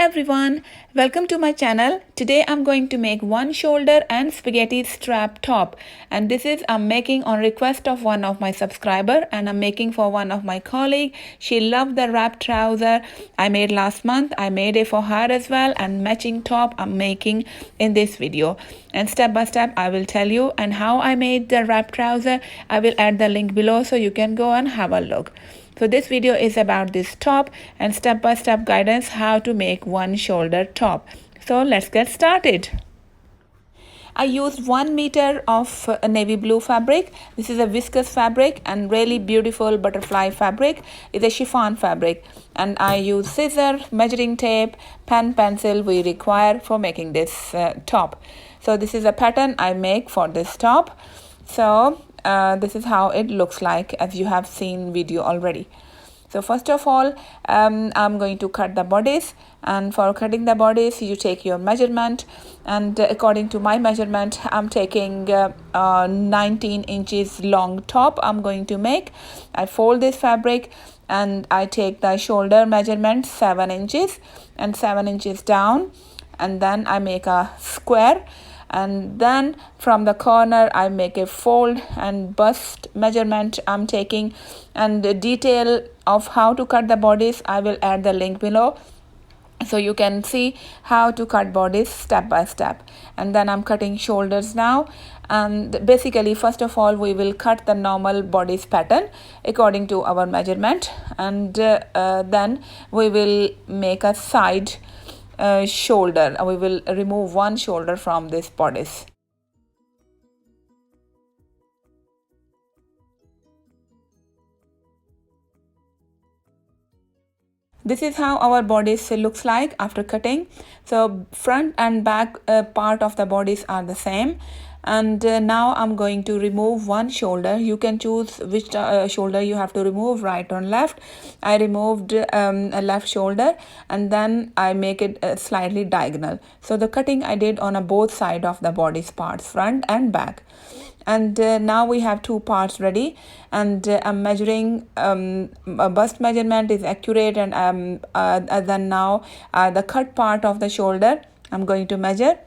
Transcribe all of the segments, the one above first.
everyone, welcome to my channel. Today I'm going to make one shoulder and spaghetti strap top, and this is I'm making on request of one of my subscriber, and I'm making for one of my colleague. She loved the wrap trouser I made last month. I made it for her as well, and matching top I'm making in this video, and step by step I will tell you and how I made the wrap trouser. I will add the link below so you can go and have a look. So this video is about this top and step-by-step guidance how to make one shoulder top. So let's get started. I used 1 meter of navy blue fabric. This is a viscous fabric and really beautiful butterfly fabric. It's a chiffon fabric. And I use scissors, measuring tape, pen, pencil we require for making this top. So this is a pattern I make for this top. So this is how it looks like, as you have seen video already. So first of all, I'm going to cut the bodice, and for cutting the bodice you take your measurement, and according to my measurement I'm taking 19 inches long top I'm going to make. I fold this fabric and I take the shoulder measurement 7 inches and 7 inches down, and then I make a square, and then from the corner I make a fold, and bust measurement I'm taking, and the detail of how to cut the bodice I will add the link below so you can see how to cut bodice step by step. And then I'm cutting shoulders now, and basically first of all we will cut the normal bodice pattern according to our measurement, and then we will make a side shoulder. We will remove one shoulder from this bodice. This is how our bodice looks like after cutting. So front and back part of the bodice are the same. And now I'm going to remove one shoulder. You can choose which shoulder you have to remove, right or left. I removed a left shoulder, and then I make it slightly diagonal. So the cutting I did on both sides of the bodice parts, front and back. And now we have two parts ready, and I'm measuring bust measurement is accurate, and then now the cut part of the shoulder I'm going to measure.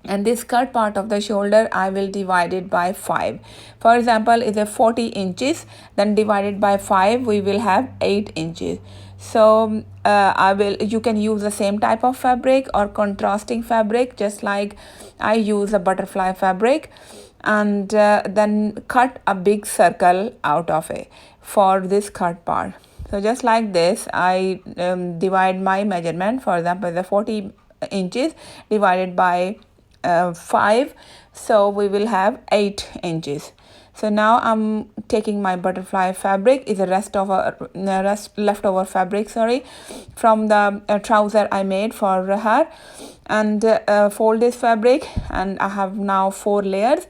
And this cut part of the shoulder I will divide it by 5. For example, is a 40 inches, then divided by 5 we will have 8 inches. So you can use the same type of fabric or contrasting fabric, just like I use a butterfly fabric, and then cut a big circle out of it for this cut part. So just like this I divide my measurement. For example, the 40 inches divided by 5, so we will have 8 inches. So now I'm taking my butterfly fabric, is a leftover fabric, from the trouser I made for her, and fold this fabric, and I have now 4 layers.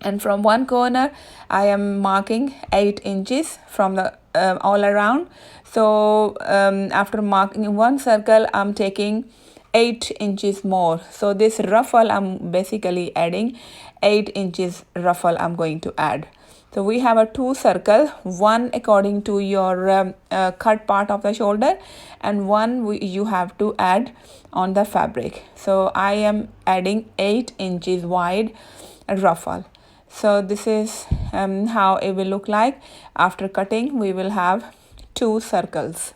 And from one corner I am marking 8 inches from the all around. So after marking one circle I'm taking 8 inches more. So this ruffle I'm basically adding 8 inches ruffle I'm going to add. So we have a 2 circle, one according to your cut part of the shoulder, and one you have to add on the fabric. So I am adding 8 inches wide ruffle. So this is how it will look like after cutting. We will have 2 circles.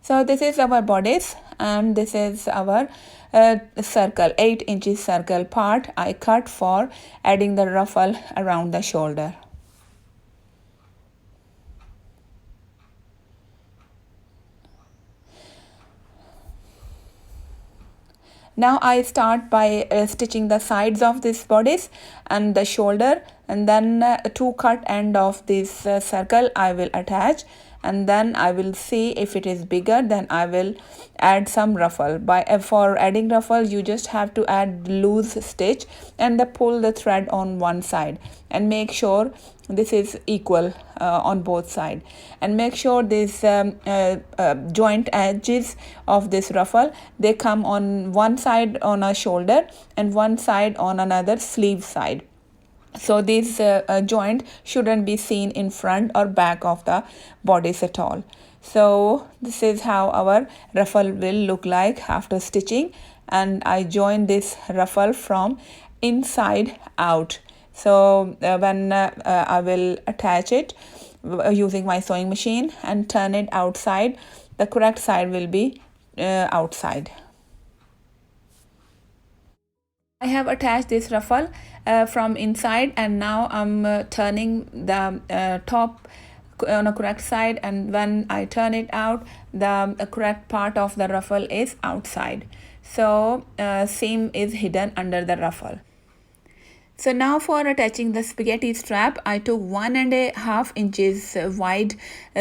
So this is our bodice, and this is our circle, 8 inches circle part I cut for adding the ruffle around the shoulder. Now I start by stitching the sides of this bodice and the shoulder, and then to cut end of this circle I will attach, and then I will see if it is bigger, then I will add some ruffle. For adding ruffle, you just have to add loose stitch and pull the thread on one side and make sure this is equal on both sides, and make sure this joint edges of this ruffle, they come on one side on a shoulder and one side on another sleeve side. So this joint shouldn't be seen in front or back of the bodice at all. So this is how our ruffle will look like after stitching, and I join this ruffle from inside out. So when I will attach it using my sewing machine and turn it outside, the correct side will be outside. I have attached this ruffle from inside, and now I'm turning the top on a correct side, and when I turn it out, the correct part of the ruffle is outside. So seam is hidden under the ruffle. So now for attaching the spaghetti strap, I took 1.5 inches wide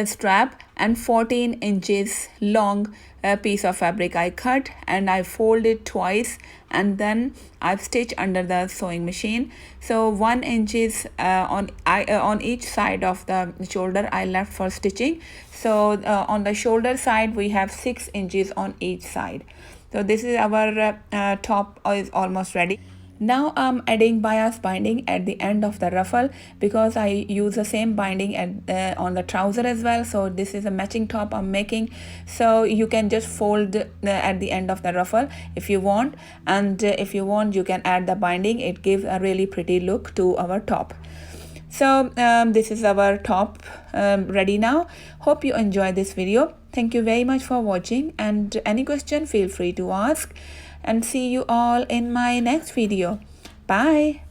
strap and 14 inches long piece of fabric I cut, and I fold it twice, and then I've stitched under the sewing machine. So 1 inches on each side of the shoulder I left for stitching. So on the shoulder side we have 6 inches on each side. So this is our top is almost ready. Now I'm adding bias binding at the end of the ruffle because I use the same binding on the trouser as well. So this is a matching top I'm making. So you can just fold at the end of the ruffle if you want, and if you want you can add the binding. It gives a really pretty look to our top. So this is our top ready now. Hope you enjoyed this video. Thank you very much for watching, and any question feel free to ask, and see you all in my next video. Bye.